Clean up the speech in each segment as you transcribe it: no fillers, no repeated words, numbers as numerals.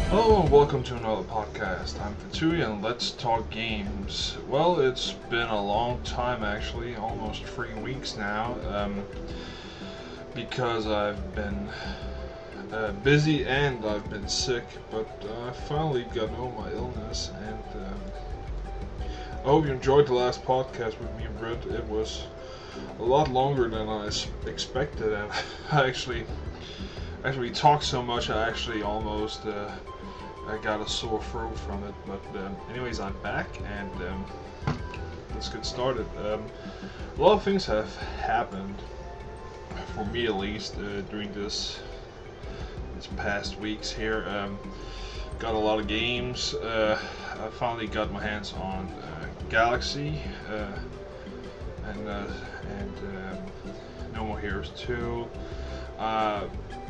Hello and welcome to another podcast. I'm Fatui and let's talk games. Well, it's been a long time actually, almost 3 weeks now, because I've been busy and I've been sick, but I finally got over my illness and I hope you enjoyed the last podcast with me and Britt. It was a lot longer than I expected and I actually we talked so much I actually almost I got a sore throat from it, but anyways, I'm back and let's get started. A lot of things have happened, for me at least, during this past weeks here. Got a lot of games. I finally got my hands on Galaxy and No More Heroes 2.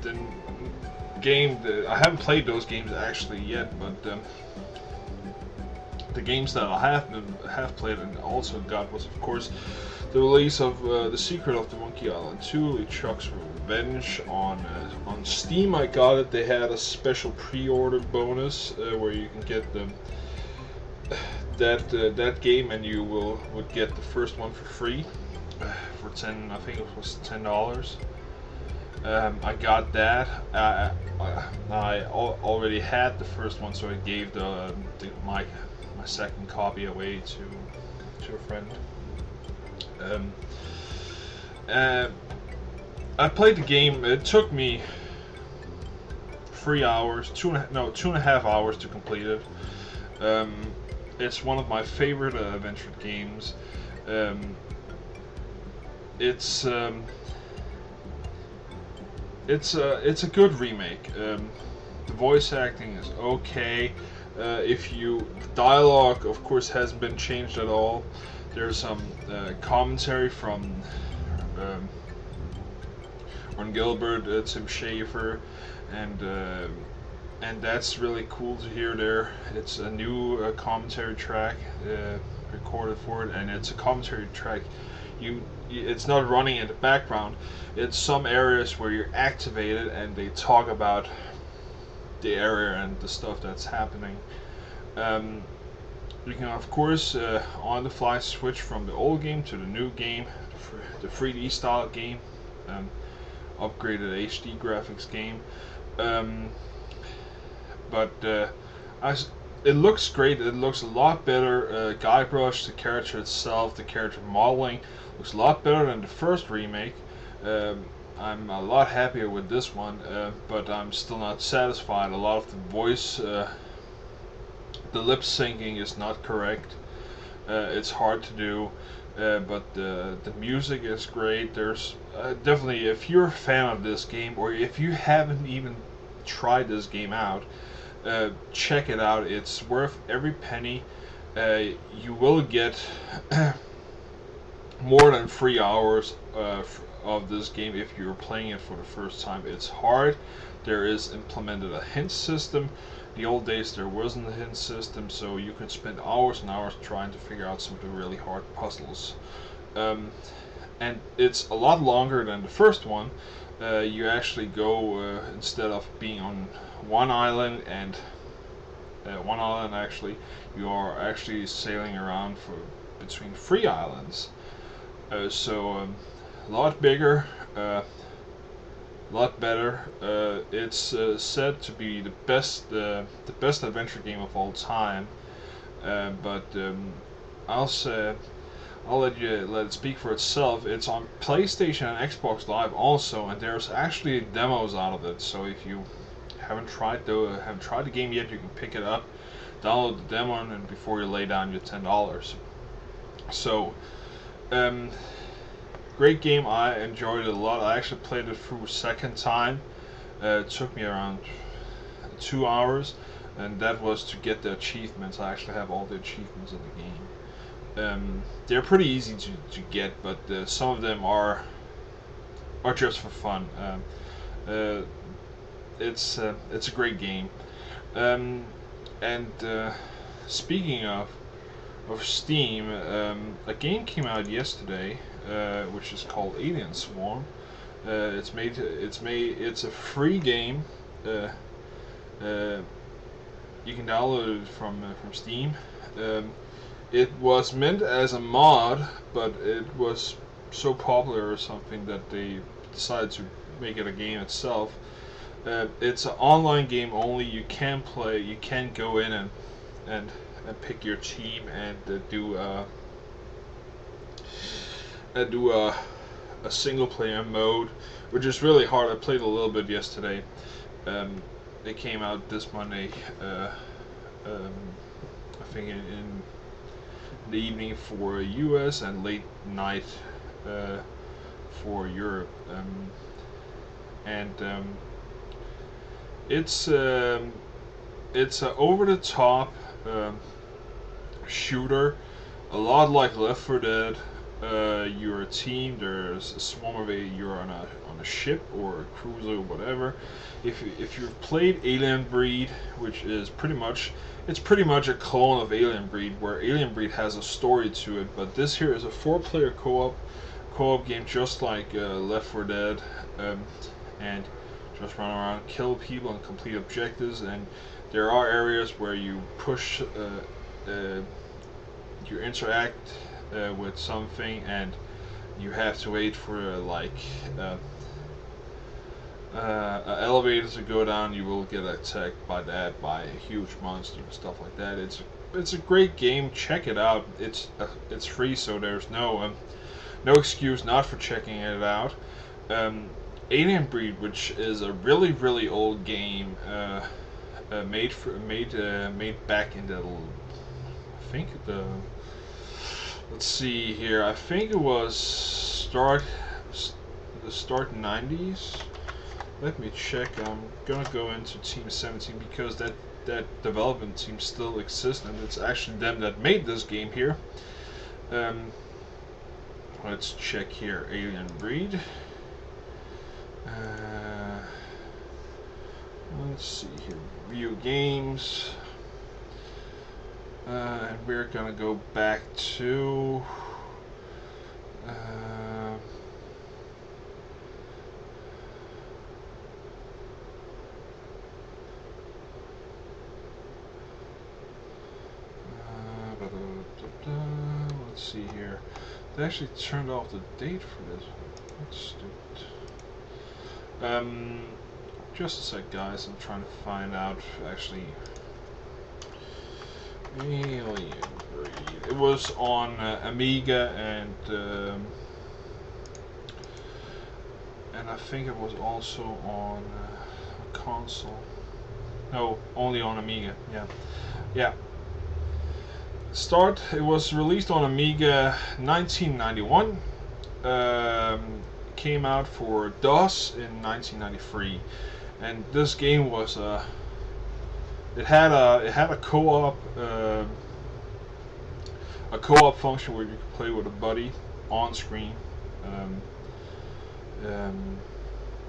Then game that I haven't played those games actually yet, but the games that I have played and also got was of course the release of The Secret of the Monkey Island 2, LeChuck's Revenge on Steam. I got it. They had a special pre-order bonus where you can get that game and you would get the first one for free for I think it was $10. I got that. I already had the first one, so I gave my second copy away to a friend. I played the game. It took me 3 hours, 2.5 hours to complete it. It's one of my favorite adventure games. It's It's a good remake. The voice acting is okay. The dialogue, of course, hasn't been changed at all. There's some commentary from Ron Gilbert, Tim Schafer, and that's really cool to hear. There, it's a new commentary track recorded for it, and it's a commentary track. It's not running in the background. It's some areas where you're activated and they talk about the area and the stuff that's happening. You can of course on the fly switch from the old game to the new game, the 3D style game, upgraded HD graphics game. But it looks great. It looks a lot better. Guybrush, the character itself, the character modeling looks a lot better than the first remake. I'm a lot happier with this one, but I'm still not satisfied. A lot of the voice, the lip syncing is not correct. It's hard to do, but the music is great. There's definitely, if you're a fan of this game, or if you haven't even tried this game out, check it out. It's worth every penny. You will get more than 3 hours of this game if you're playing it for the first time. It's hard. There is implemented a hint system. The old days there wasn't a hint system, so you could spend hours and hours trying to figure out some of the really hard puzzles. And it's a lot longer than the first one. You actually go, instead of being on one island actually, you are actually sailing around between 3 islands. So a lot bigger, a lot better. It's said to be the best adventure game of all time. But I'll let it speak for itself. It's on PlayStation and Xbox Live also, and there's actually demos out of it. So if you haven't tried the game yet, you can pick it up, download the demo, and before you lay down your $10. So, great game. I enjoyed it a lot. I actually played it through a second time. It took me around 2 hours, and that was to get the achievements. I actually have all the achievements in the game. They're pretty easy to get, but some of them are just for fun. It's a great game. And speaking of Steam, a game came out yesterday, which is called Alien Swarm. It's a free game. You can download it from Steam. It was meant as a mod, but it was so popular or something that they decided to make it a game itself. It's an online game only. You can play. You can go in and pick your team and do a single player mode, which is really hard. I played a little bit yesterday. It came out this Monday. I think in the evening for US and late night for Europe. And it's an over-the-top shooter, a lot like Left 4 Dead. You're a team. There's a swarm of you're on a ship or a cruiser or whatever. If you've played Alien Breed, which is pretty much a clone of Alien Breed, where Alien Breed has a story to it, but this here is a 4-player co-op game, just like Left 4 Dead, and just run around, kill people, and complete objectives. And there are areas where you push, you interact with something, and you have to wait for an elevator to go down. You will get attacked by a huge monster and stuff like that. It's a great game. Check it out. It's free, so there's no excuse not for checking it out. Alien Breed, which is a really old game, made back in let's see here. I think it was the start 90s. Let me check. I'm gonna go into Team 17 because that development team still exists, and it's actually them that made this game here. Let's check here. Alien Breed. Let's see here. View games. And we're gonna go back to let's see here. They actually turned off the date for this. That's stupid. Just a sec, guys. I'm trying to find out actually. Alien Breed. It was on Amiga and I think it was also on a console. No, only on Amiga. Yeah. It was released on Amiga 1991. Came out for DOS in 1993, and this game was it had a co-op function where you could play with a buddy on screen,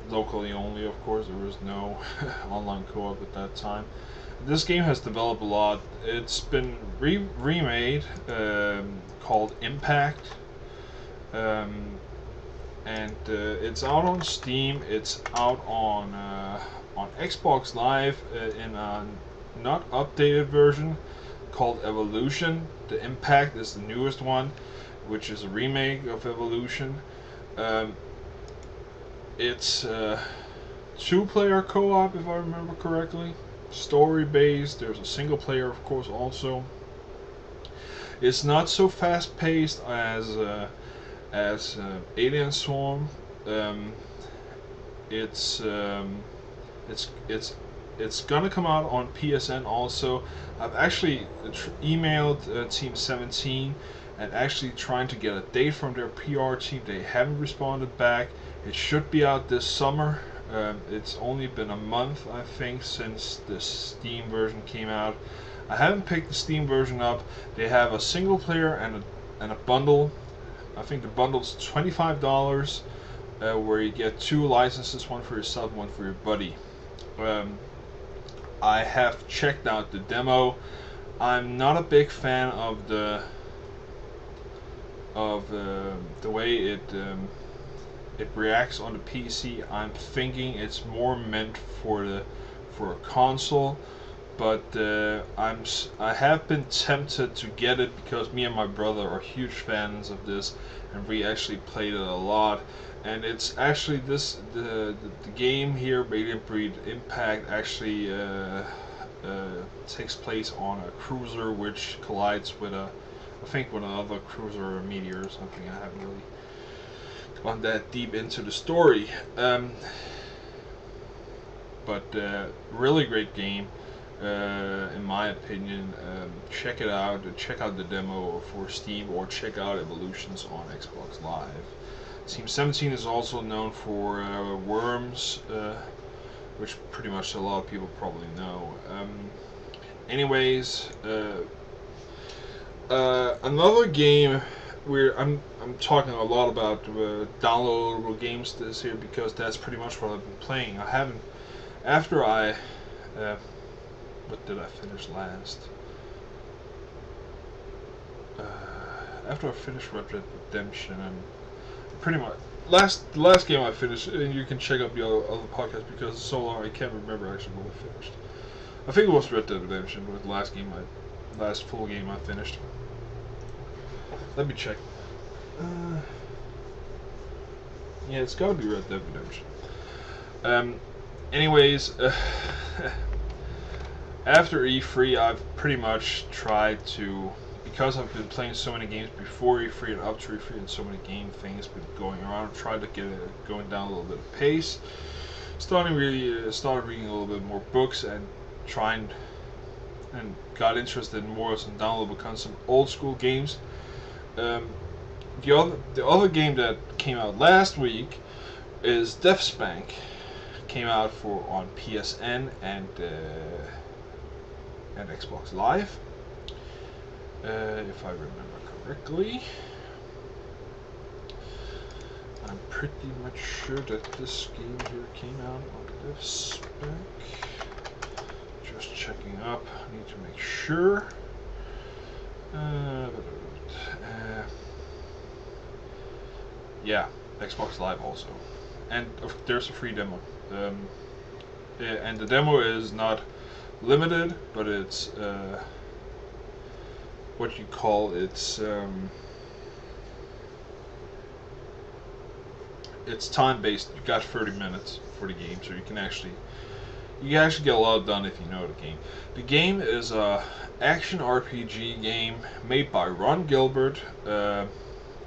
locally only. Of course, there was no online co-op at that time. This game has developed a lot. It's been remade, called Impact, and it's out on Steam. It's out on Xbox Live in a not updated version called Evolution. The Impact is the newest one, which is a remake of Evolution. It's 2-player co-op, if I remember correctly. Story based. There's a single player, of course, also. It's not so fast paced as Alien Swarm. It's gonna come out on PSN also. I've actually emailed Team 17 and actually trying to get a date from their PR team. They haven't responded back. It should be out this summer. It's only been a month, I think, since the Steam version came out. I haven't picked the Steam version up. They have a single player and a bundle. I think the bundle's $25, where you get 2 licenses, one for yourself, one for your buddy. I have checked out the demo. I'm not a big fan of the way it reacts on the PC. I'm thinking it's more meant for a console, but I have been tempted to get it because me and my brother are huge fans of this, and we actually played it a lot. And it's actually the game here, Radiant Breed Impact, actually takes place on a cruiser which collides with I think with another cruiser or a meteor or something. I haven't really gone that deep into the story. But really great game, in my opinion. Check it out. Check out the demo for Steam, or check out Evolutions on Xbox Live. Team 17 is also known for Worms, which pretty much a lot of people probably know. Anyways, another game where I'm talking a lot about downloadable games this year, because that's pretty much what I've been playing. I haven't, after I what did I finish last? After I finished Red Dead Redemption, and pretty much the last game I finished, and you can check up the other podcast because it's so long I can't remember actually what I finished. I think it was Red Dead Redemption was the last full game I finished. Let me check. Yeah, it's gotta be Red Dead Redemption. Anyways, after E3, I've pretty much tried to, because I've been playing so many games before E3 and up to E3, and so many game things been going around, I've tried to get it going down a little bit of pace. Started reading a little bit more books, and got interested in more some downloadable content, some old school games. The other game that came out last week is DevSpank. Came out on PSN and Xbox Live, if I remember correctly. I'm pretty much sure that this game here came out on DevSpank. Just checking up. I need to make sure. Yeah, Xbox Live also, and there's a free demo. And the demo is not limited, but it's what you call it's time based. You got 30 minutes for the game, so you can actually get a lot done if you know the game. The game is a action RPG game made by Ron Gilbert,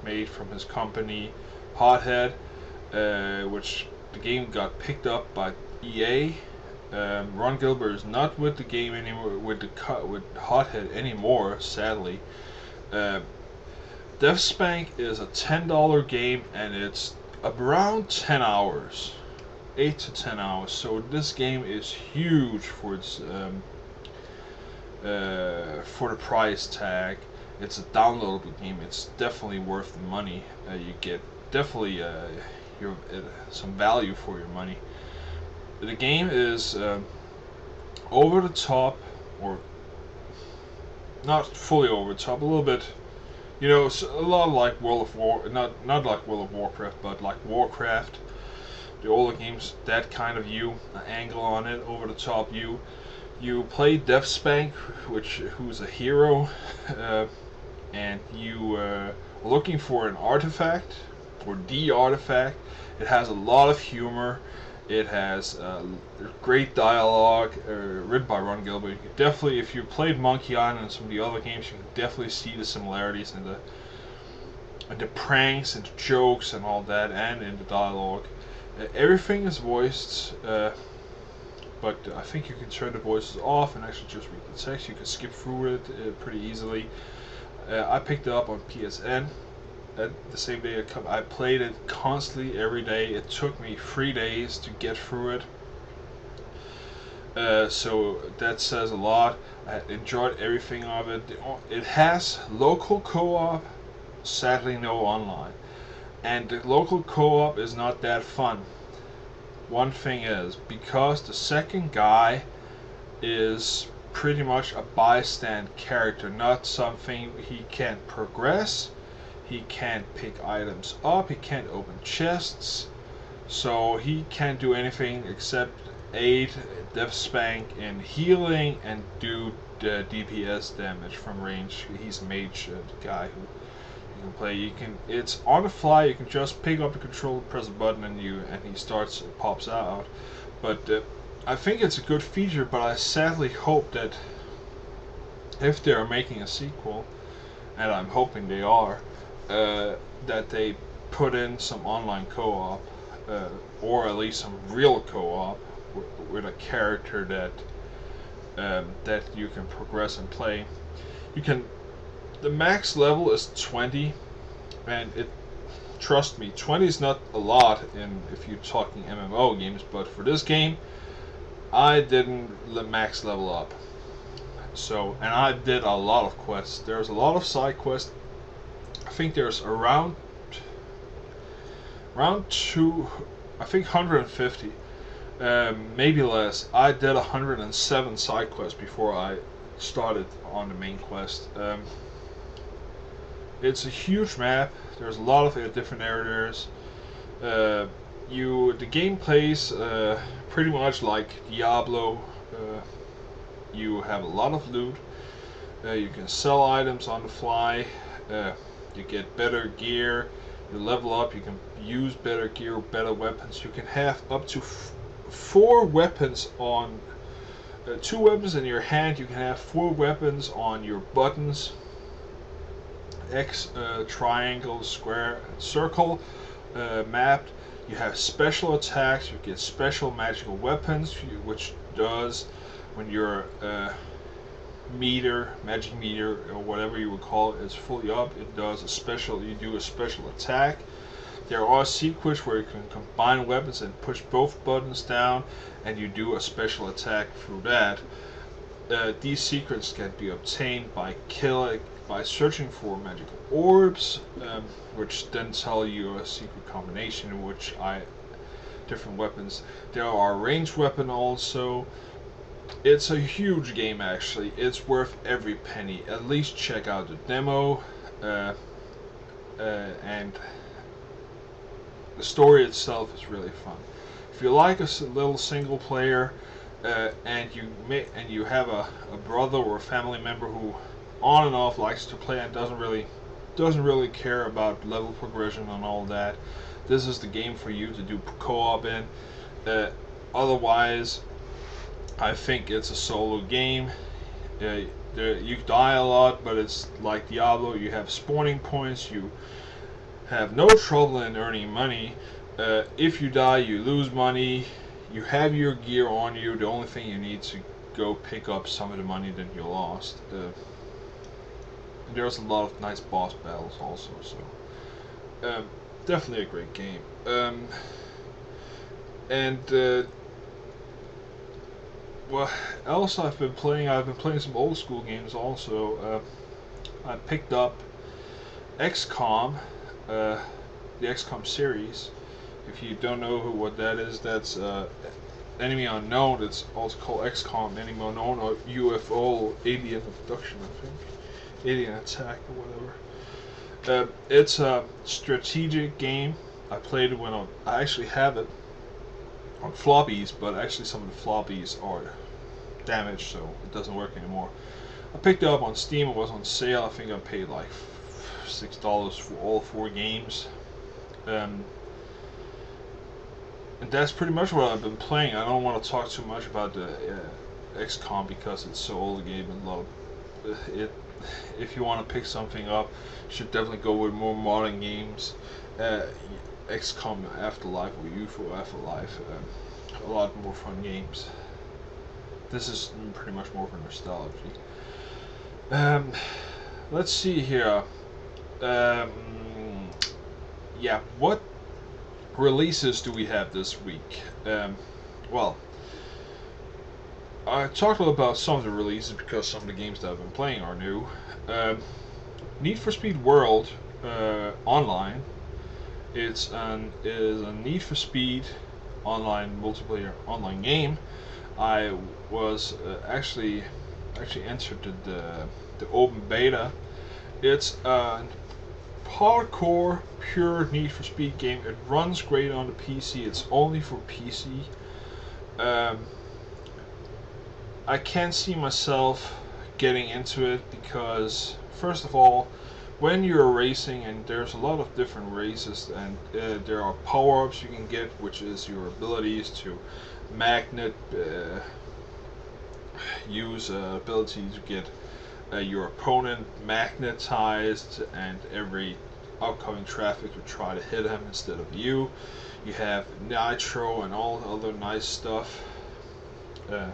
made from his company Hothead, which the game got picked up by EA. Ron Gilbert is not with the game anymore, with Hothead anymore, sadly. DevSpank is a $10 game, and it's around 10 hours, 8 to 10 hours. So this game is huge for its for the price tag. It's a downloadable game. It's definitely worth the money. You get definitely some value for your money. The game is over the top, or not fully over the top, a little bit. You know, a lot like not like World of Warcraft, but like Warcraft, the older games. That kind of angle on it, over the top view. You play DevSpank, who's a hero, and you are looking for an artifact, or the artifact. It has a lot of humor. It has great dialogue, written by Ron Gilbert. You can definitely, if you played Monkey Island and some of the other games, you can definitely see the similarities in the pranks and the jokes and all that, and in the dialogue. Everything is voiced, but I think you can turn the voices off and actually just read the text. You can skip through it pretty easily. I picked it up on PSN. The same day I played it constantly every day. It took me 3 days to get through it. So that says a lot. I enjoyed everything of it. It has local co-op, sadly no online. And the local co-op is not that fun. One thing is, because the second guy is pretty much a bystand character, not something he can't progress. He can't pick items up, he can't open chests, so he can't do anything except 8 death spank and healing and do DPS damage from range. He's a mage guy who you can play. It's on the fly. You can just pick up the controller, press a button, and he pops out. But I think it's a good feature. But I sadly hope that if they are making a sequel, and I'm hoping they are, that they put in some online co-op, or at least some real co-op with a character that you can progress and play. The max level is 20, and trust me, 20 is not a lot if you're talking MMO games, but for this game, I didn't max level up. So, and I did a lot of quests. There's a lot of side quests. I think there's around I think 150, maybe less. I did 107 side quests before I started on the main quest. It's a huge map. There's a lot of different areas. The game plays pretty much like Diablo. You have a lot of loot. You can sell items on the fly. You get better gear. You level up. You can use better gear, better weapons. You can have up to 4 weapons on 2 weapons in your hand. You can have 4 weapons on your buttons. X, triangle, square, circle mapped. You have special attacks. You get special magical weapons, which does when your magic meter, or whatever you would call it, is fully up. It does you do a special attack. There are secrets where you can combine weapons and push both buttons down, and you do a special attack through that. These secrets can be obtained by searching for magical orbs, which then tell you a secret combination in which different weapons. There are ranged weapons also. It's a huge game actually. It's worth every penny. At least check out the demo, and the story itself is really fun. If you like a little single player, and you have a brother or a family member who on and off likes to play and doesn't really care about level progression and all that, this is the game for you to do co-op in. Otherwise, I think it's a solo game. You die a lot, but it's like Diablo. You have spawning points. You have no trouble in earning money. If you die, you lose money. You have your gear on you. The only thing you need to go pick up some of the money that you lost. There's a lot of nice boss battles also, so definitely a great game. What else I've been playing? I've been playing some old school games also. I picked up XCOM, the XCOM series. If you don't know what that is, that's Enemy Unknown. It's also called XCOM Enemy Unknown, or UFO Alien Abduction, I think. Alien Attack or whatever. It's a strategic game. I played it when I actually have it on floppies, but actually some of the floppies are damaged, so it doesn't work anymore. I picked it up on Steam. It was on sale. I think I paid like $6 for all 4 games. And that's pretty much what I've been playing. I don't want to talk too much about the XCOM because it's so old a game and love it. If you want to pick something up, you should definitely go with more modern games. XCOM Afterlife or UFO Afterlife, a lot more fun games. This is pretty much more for nostalgia. Let's see here. Yeah, what releases do we have this week? Well, I talked a little about some of the releases because some of the games that I've been playing are new. Need for Speed World Online. Is a Need for Speed online multiplayer online game. I was actually entered the open beta. It's a hardcore, pure Need for Speed game. It runs great on the PC. It's only for PC. Um, I can't see myself getting into it because, first of all, when you're racing, and there's a lot of different races, and there are power-ups you can get, which is your abilities to magnet, use ability to get your opponent magnetized, and every upcoming traffic to try to hit him instead of you. You have nitro and all the other nice stuff. Uh,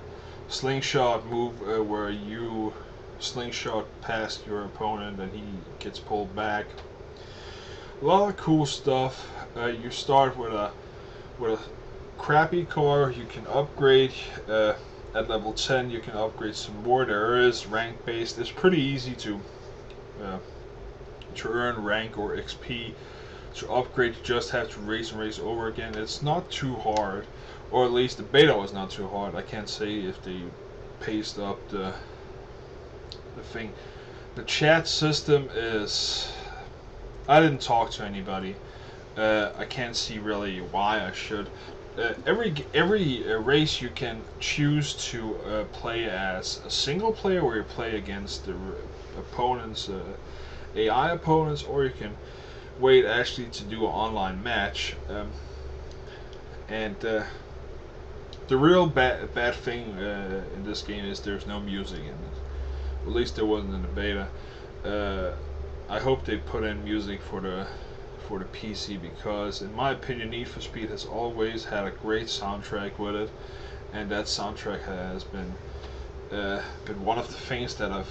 Slingshot move where you slingshot past your opponent and he gets pulled back. A lot of cool stuff. You start with a crappy car. You can upgrade. At level 10 you can upgrade some more. There is rank based. It's pretty easy to earn rank or XP. To upgrade you just have to race and race over again. It's not too hard, or at least the beta was not too hard. I can't say if they paced up the thing. The chat system is, I didn't talk to anybody. I can't see really why I should. Every race you can choose to play as a single player, where you play against the opponents, AI opponents, or you can wait actually to do an online match. And the real bad thing in this game is there's no music in it. At least there wasn't in the beta. I hope they put in music for the PC, because in my opinion Need for Speed has always had a great soundtrack with it, and that soundtrack has been one of the things that have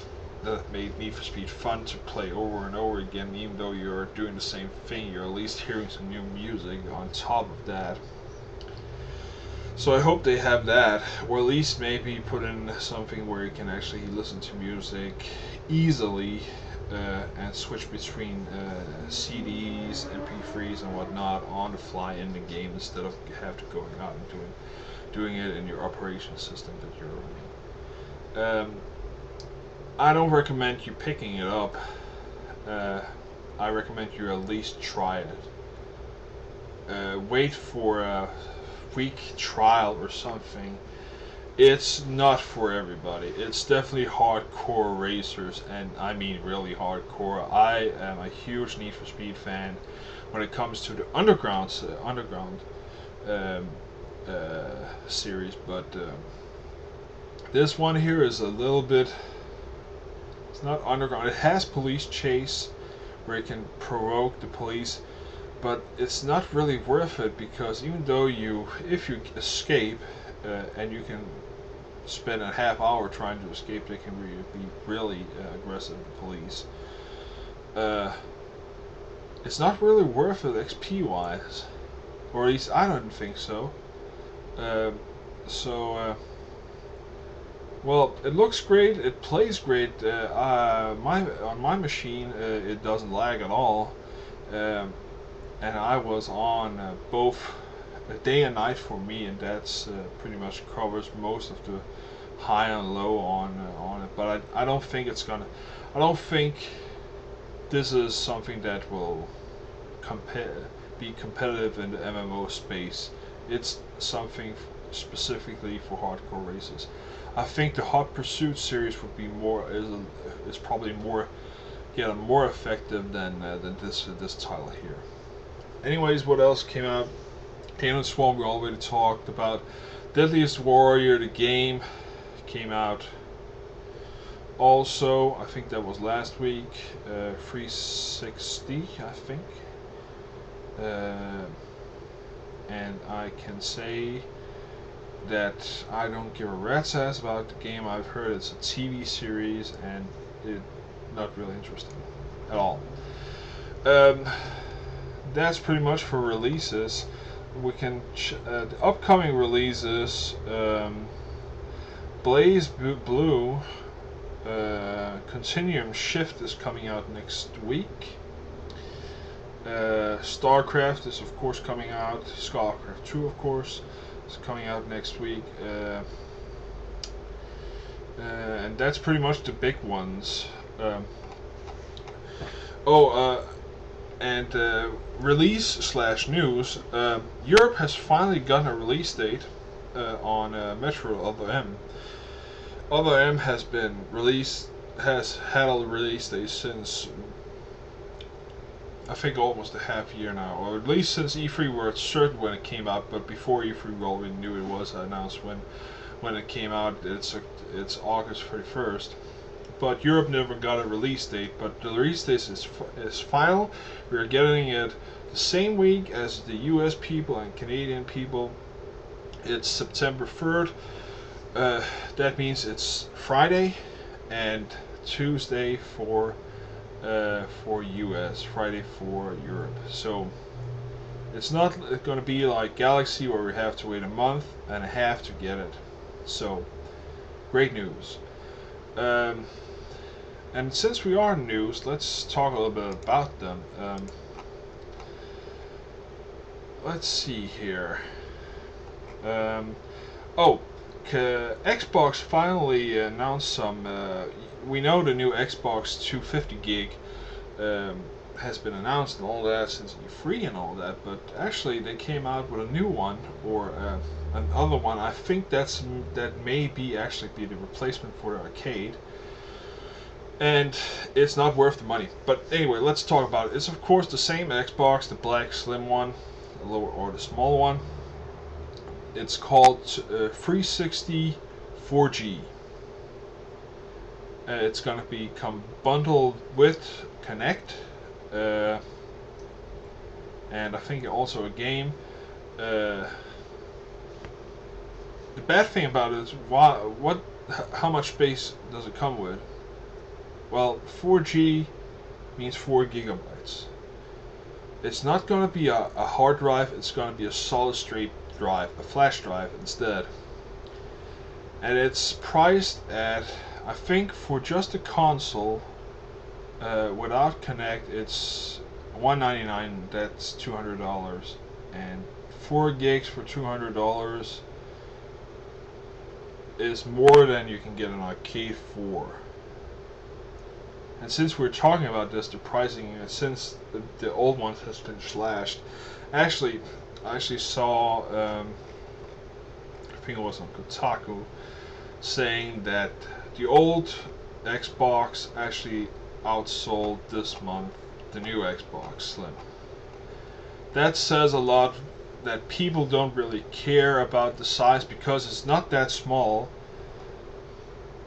made Need for Speed fun to play over and over again. Even though you're doing the same thing, you're at least hearing some new music on top of that. So I hope they have that, or at least maybe put in something where you can actually listen to music easily and switch between CDs, MP3s, and whatnot on the fly in the game, instead of have to going out and doing it in your operation system that you're running. I don't recommend you picking it up. I recommend you at least try it. Wait for a week trial or something. It's not for everybody. It's definitely hardcore racers, and I mean really hardcore. I am a huge Need for Speed fan when it comes to the underground series, but this one here is a little bit. It's not underground. It has police chase, where you can provoke the police, but it's not really worth it, because even though if you escape and you can spend a half hour trying to escape, they can be really aggressive, the police. It's not really worth it XP wise, or at least I don't think so. Well, it looks great, it plays great. On my machine it doesn't lag at all, and I was on both day and night for me, and that's pretty much covers most of the high and low on it. But I don't think it's gonna. I don't think this is something that will be competitive in the MMO space. It's something specifically for hardcore races. I think the Hot Pursuit series would be is probably more effective than this title here. Anyways, what else came out? Alien Swarm we already talked about. Deadliest Warrior, the game, came out. Also, I think that was last week. 360, I think. And I can say that I don't give a rat's ass about the game. I've heard it's a TV series, and it's not really interesting at all. That's pretty much for releases. We can the upcoming releases. Blaze Blue Continuum Shift is coming out next week. StarCraft is of course coming out. StarCraft 2 of course is coming out next week. And that's pretty much the big ones. And release/news. Europe has finally gotten a release date. on Metro Other M. Other M has had a release date since I think almost a half year now, or at least since E3 we were certain when it came out, but before E3 we already knew it was announced when it came out. It's August 31st. But Europe never got a release date, but the release date is final. We are getting it the same week as the US people and Canadian people. It's September 3rd. That means it's Friday and Tuesday for US, Friday for Europe. So it's not going to be like Galaxy where we have to wait a month and a half to get it. So great news. And since we are news, let's talk a little bit about them. Let's see here. Xbox finally announced some. We know the new Xbox 250 gig has been announced and all that since E3 and all that, but actually they came out with a new one, or another one. I think that may be actually be the replacement for the arcade, and it's not worth the money. But anyway, let's talk about it. It's of course the same Xbox, the black slim one, the small one. It's called 360 4G. It's gonna become bundled with Kinect, and I think also a game. The bad thing about it is how much space does it come with? Well, 4G means 4 gigabytes. It's not going to be a hard drive, it's going to be a solid state drive, a flash drive instead. And it's priced at, I think for just a console, without Kinect, it's $199, that's $200. And 4 gigs for $200 is more than you can get an arcade for. And since we're talking about this, the pricing, since the old ones has been slashed, I actually saw, I think it was on Kotaku, saying that the old Xbox actually outsold this month the new Xbox Slim. That says a lot that people don't really care about the size because it's not that small.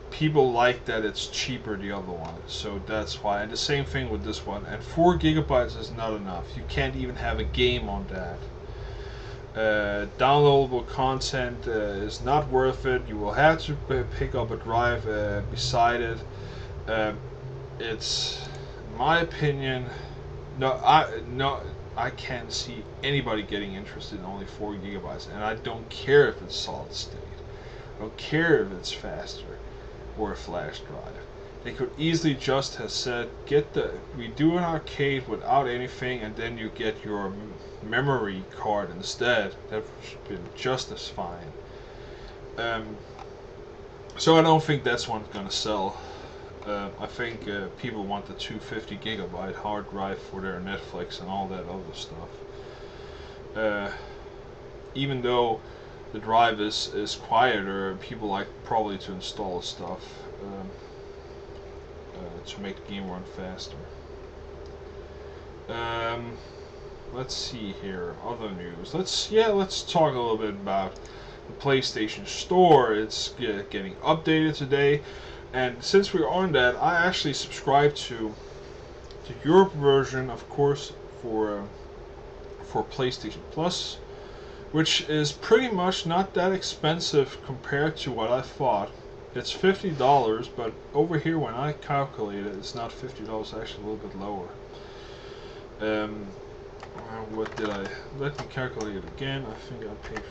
People like that it's cheaper the other one, so that's why. And the same thing with this one. And 4 gigabytes is not enough. You can't even have a game on that. Downloadable content is not worth it. You will have to pick up a drive beside it. It's, in my opinion, I can't see anybody getting interested in only 4 gigabytes. And I don't care if it's solid state. I don't care if it's faster or a flash drive. They could easily just have said, we do an arcade without anything, and then you get your memory card instead. That would have been just as fine. So I don't think that's one's gonna sell. I think people want the 250 gigabyte hard drive for their Netflix and all that other stuff. Even though the drive is quieter, people like probably to install stuff to make the game run faster. Let's see here, other news. Let's talk a little bit about the PlayStation Store. It's getting updated today, and since we're on that, I actually subscribed to the Europe version, of course, for PlayStation Plus, which is pretty much not that expensive compared to what I thought. It's $50, but over here when I calculate it, it's not $50, it's actually a little bit lower. What did I... Let me calculate it again. I think I paid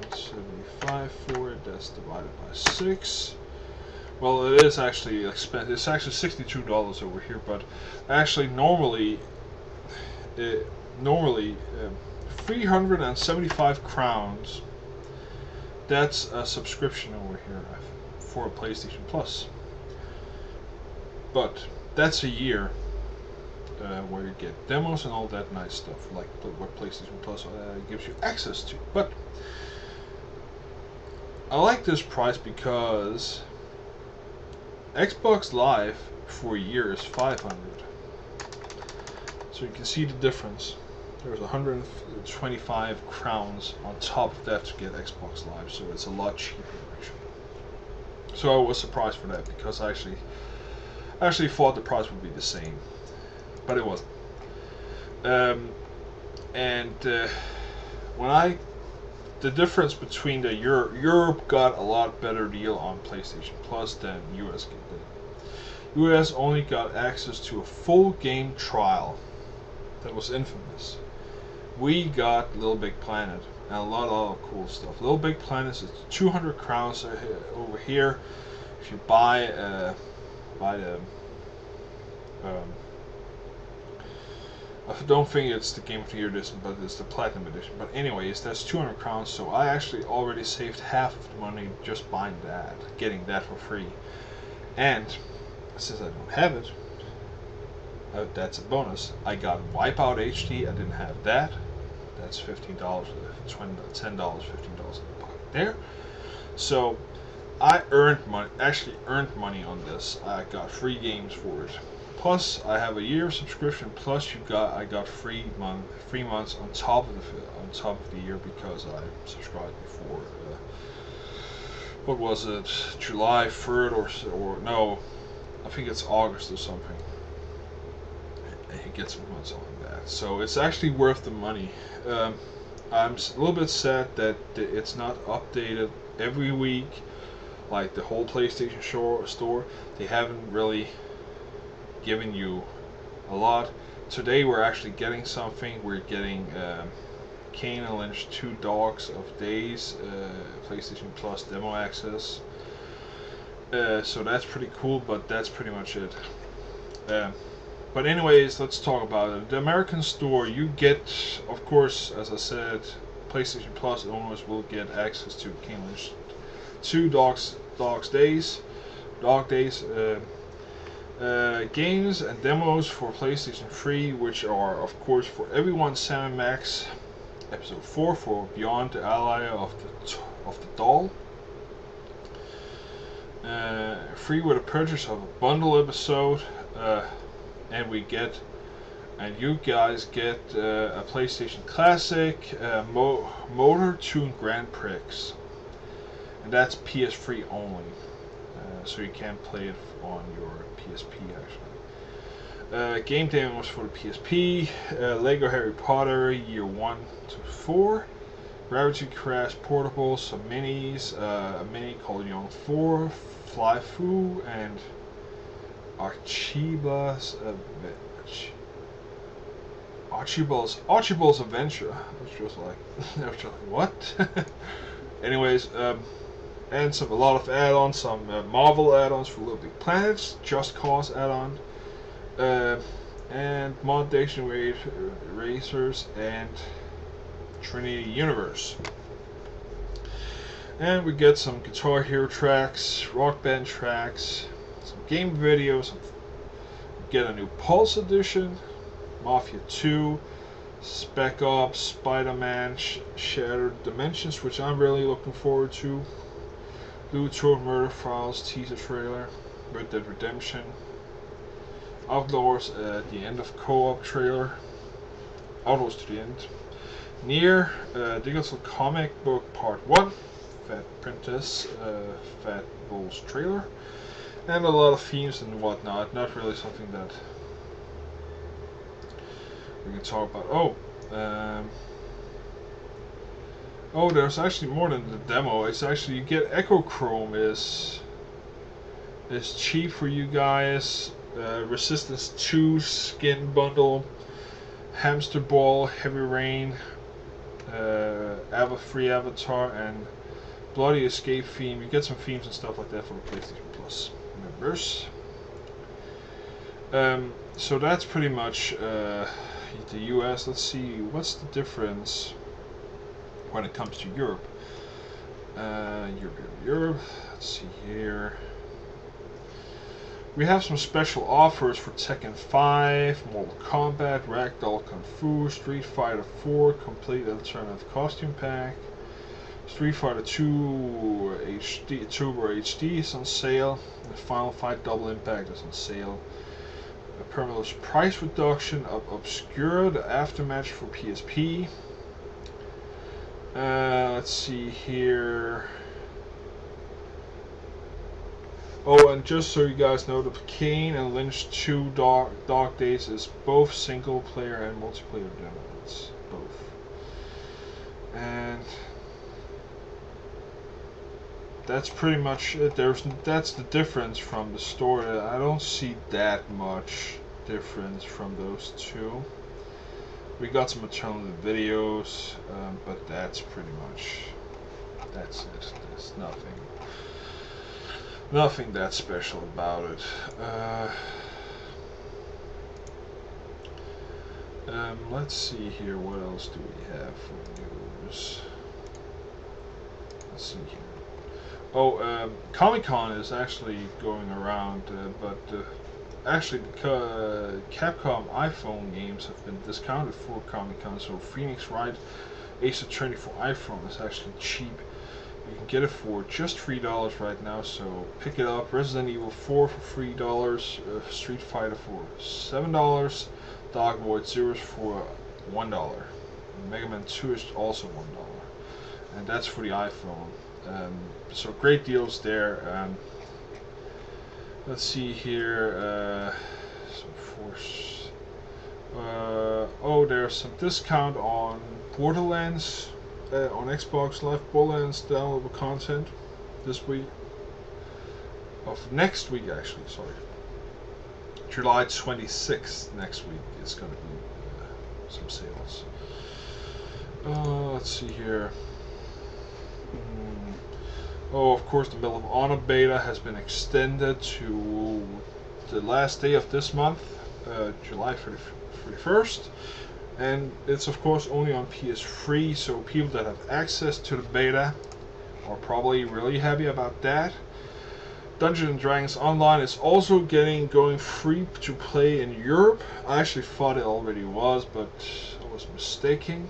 $375 for it. That's divided by 6. Well, it is actually expensive. It's actually $62 over here, but actually normally 375 crowns. That's a subscription over here for a PlayStation Plus. But that's a year where you get demos and all that nice stuff, like what PlayStation Plus gives you access to. But I like this price because Xbox Live for a year is 500. So you can see the difference. There's 125 crowns on top of that to get Xbox Live, so it's a lot cheaper actually. So I was surprised for that because I actually thought the price would be the same, but it wasn't. The difference between the Europe got a lot better deal on PlayStation Plus than US did. US only got access to a full game trial that was Infamous. We got Little Big Planet and a lot of other cool stuff. Little Big Planet is 200 crowns over here. If you buy the I don't think it's the Game of the Year edition, but it's the Platinum edition. But anyways, that's 200 crowns, so I actually already saved half of the money just buying that, getting that for free. And since I don't have it, that's a bonus. I got Wipeout HD. I didn't have that. That's $15, $10, $15 in the pocket there. So I actually earned money on this. I got free games for it. Plus, I have a year subscription. Plus, I got free months on top of the year because I subscribed before. What was it? July 3rd or no? I think it's August or something. And you get some months on that, so it's actually worth the money. I'm a little bit sad that it's not updated every week, like the whole PlayStation store. They haven't really given you a lot. Today we're actually getting something. We're getting Kane and Lynch 2 Dogs of Days PlayStation Plus demo access. So that's pretty cool, but that's pretty much it. But anyways, let's talk about it. The American store, you get, of course, as I said, PlayStation Plus owners will get access to Kane and Lynch 2 Dog Days. Games and demos for PlayStation 3, which are of course for everyone. Sam Max Episode 4 for Beyond the Ally of the Doll. Free with a purchase of a bundle episode, and you guys get a PlayStation Classic, Motor Tune Grand Prix, and that's PS3 only. So you can't play it on your PSP actually. Game demos for the PSP, Lego Harry Potter Year 1 to 4, Gravity Crash Portable, some minis, a mini called Young 4, Fly Fu, and Archibald's Adventure. I was just like, what? Anyways, and a lot of add-ons, some Marvel add-ons for Little Big Planets, Just Cause add-on, and Modation Racers, and Trinity Universe. And we get some Guitar Hero tracks, Rock Band tracks, some game videos. We get a new Pulse Edition, Mafia 2, Spec Ops, Spider-Man, Shattered Dimensions, which I'm really looking forward to. Luthor Murder Files teaser trailer, Red Dead Redemption, Outlaws at the End of Co-op trailer, Outlaws to the End, Nier, Digital Comic Book Part 1, Fat Princess, Fat Bulls trailer, and a lot of themes and whatnot. Not really something that we can talk about. Oh, there's actually more than the demo. It's actually, you get Echochrome is cheap for you guys. Resistance 2 skin bundle, Hamster Ball, Heavy Rain, Free Avatar, and Bloody Escape theme. You get some themes and stuff like that for the PlayStation Plus members. So that's pretty much the US. Let's see, what's the difference when it comes to Europe? Europe. Let's see here. We have some special offers for Tekken 5, Mortal Kombat, Ragdoll Kung Fu, Street Fighter 4, Complete Alternative Costume Pack, Street Fighter 2 HD Turbo HD is on sale. The Final Fight Double Impact is on sale. A permanent price reduction of Obscura, the aftermatch for PSP. Let's see here. Oh, and just so you guys know, the Kane and Lynch 2 Dog Days is both single player and multiplayer demos. Both. And that's pretty much it. That's the difference from the story. I don't see that much difference from those two. We got some alternative videos, but that's pretty much, that's it. There's nothing that special about it. Let's see here, what else do we have for news? Let's see here. Oh, Comic-Con is actually going around, but actually Capcom iPhone games have been discounted for Comic-Con, so Phoenix Wright Ace Attorney for iPhone is actually cheap. You can get it for just $3 right now, so pick it up. Resident Evil 4 for $3, Street Fighter for $7, Dark Void Zeros for $1, Mega Man 2 is also $1, and that's for the iPhone. So great deals there. Let's see here. Some Force. Oh, there's some discount on Borderlands on Xbox Live. Borderlands downloadable content this week. Of next week, actually. Sorry. July 26th next week is going to be some sales. Let's see here. Oh, of course, the Medal of Honor beta has been extended to the last day of this month, July 31st, and it's of course only on PS3, so people that have access to the beta are probably really happy about that. Dungeons & Dragons Online is also going free to play in Europe. I actually thought it already was, but I was mistaken.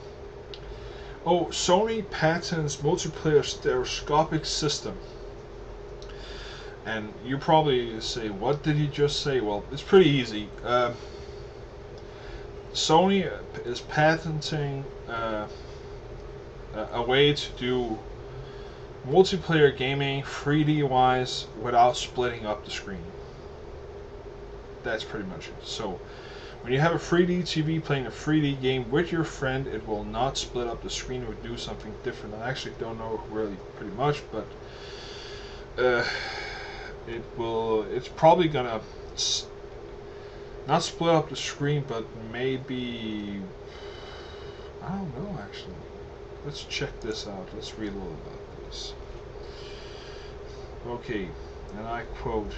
Oh, Sony patents multiplayer stereoscopic system. And you probably say, what did he just say? Well, it's pretty easy. Sony is patenting a way to do multiplayer gaming 3D wise without splitting up the screen. That's pretty much it. So when you have a 3D TV playing a 3D game with your friend, it will not split up the screen or do something different. I actually don't know really pretty much, but it's probably gonna not split up the screen, but maybe, I don't know actually. Let's check this out. Let's read a little about this. Okay, and I quote: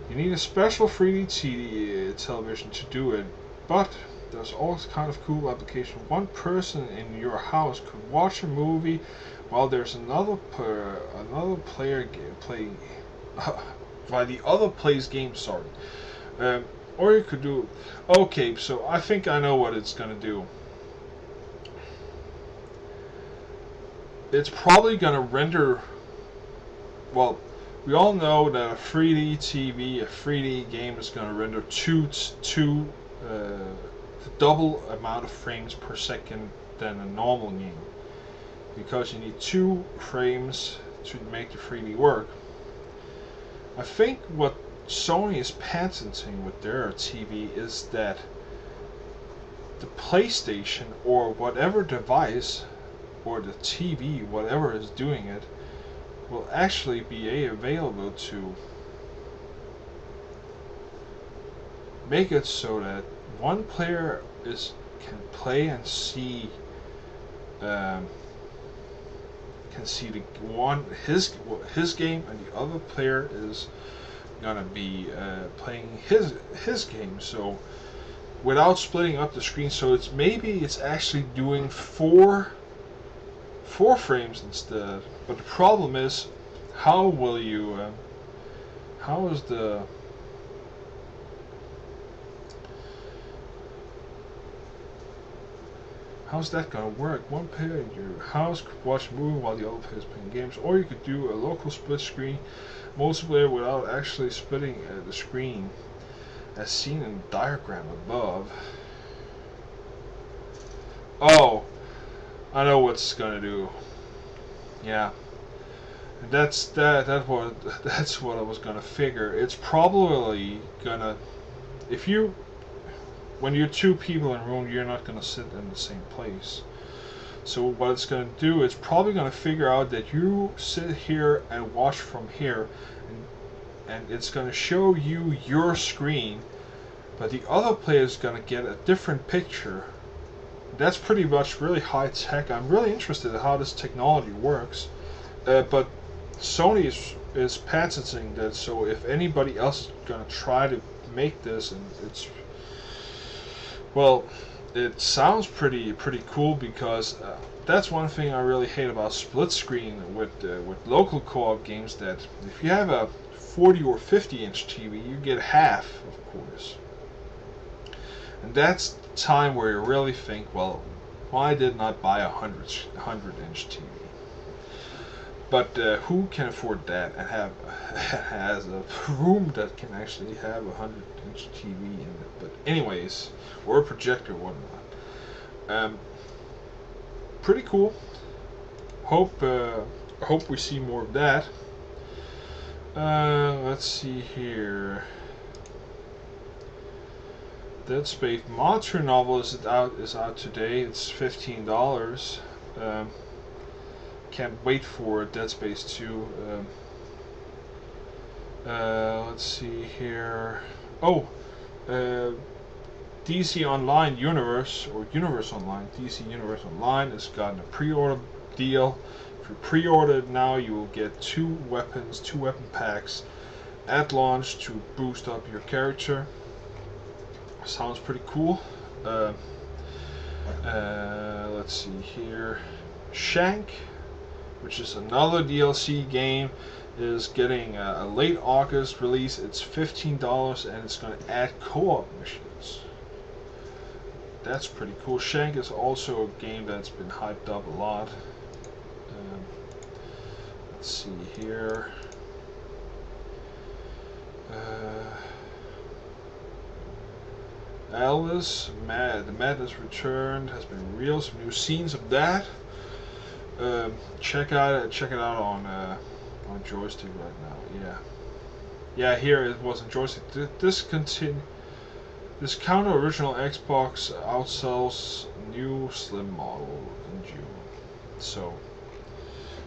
"You need a special 3D television to do it, but there's always kind of cool application. One person in your house could watch a movie while there's another player playing while the other plays games. Sorry, or you could do. Okay, so I think I know what it's gonna do. It's probably gonna render. Well, we all know that a 3D TV, a 3D game is going to render the double amount of frames per second than a normal game, because you need 2 frames to make the 3D work. I think what Sony is patenting with their TV is that the PlayStation or whatever device or the TV, whatever is doing it, will actually be available to make it so that one player can play and see his game, and the other player is gonna be playing his game. So without splitting up the screen, so it's actually doing four frames instead. But the problem is, how will you how How's that gonna work? One player in your house could watch a movie while the other player is playing games, or you could do a local split screen multiplayer without actually splitting the screen, as seen in the diagram above. Oh, I know what it's gonna do. Yeah, and that's what I was gonna figure. It's probably gonna, if you, when you're two people in a room, you're not gonna sit in the same place. So what it's going to do, it's probably going to figure out that you sit here and watch from here, and it's going to show you your screen, but the other player is going to get a different picture. That's pretty much really high tech. I'm really interested in how this technology works, but Sony is patenting that, so if anybody else is going to try to make this, and well, it sounds pretty cool, because that's one thing I really hate about split screen with local co-op games, that if you have a 40 or 50 inch TV, you get half, of course. And that's the time where you really think, well, why didn't I buy a 100 inch TV? But who can afford that and has a room that can actually have a 100 inch TV in it? But anyways, or a projector, whatnot. Pretty cool. Hope we see more of that. Let's see here. Dead Space Monster Novel is out today. It's $15. Can't wait for Dead Space 2. Let's see here. Oh, DC Online Universe, or Universe Online, DC Universe Online has gotten a pre-order deal. If you pre-order it now, you will get two weapon packs at launch to boost up your character. Sounds pretty cool. Let's see here. Shank, which is another DLC game, is getting a late August release. It's $15, and it's going to add co-op missions. That's pretty cool. Shank is also a game that's been hyped up a lot. Let's see here. Alice, The Madness Returned has been real. Some new scenes of that. Check it out on Joystick right now. Yeah. Here it was on Joystick. This counter original Xbox outsells new slim model in June. So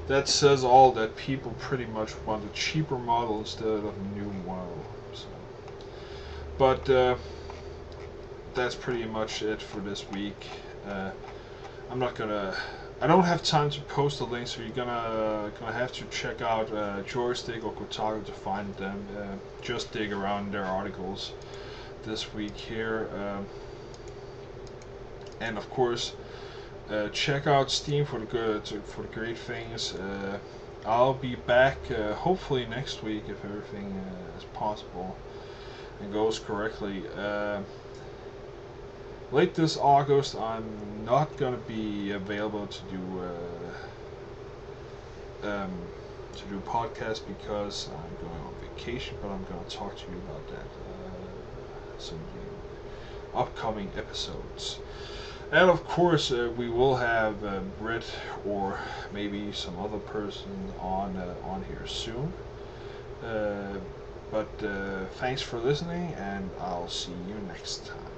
that says all, that people pretty much want a cheaper model instead of a new model. So, but that's pretty much it for this week. I don't have time to post the links, so you're gonna have to check out Joystick or Kotaku to find them. Just dig around their articles this week here, and of course, check out Steam for the great things. I'll be back hopefully next week, if everything is possible and goes correctly. Late this August, I'm not gonna be available to do podcast, because I'm going on vacation. But I'm gonna talk to you about that some upcoming episodes. And of course, we will have Britt or maybe some other person on here soon. But thanks for listening, and I'll see you next time.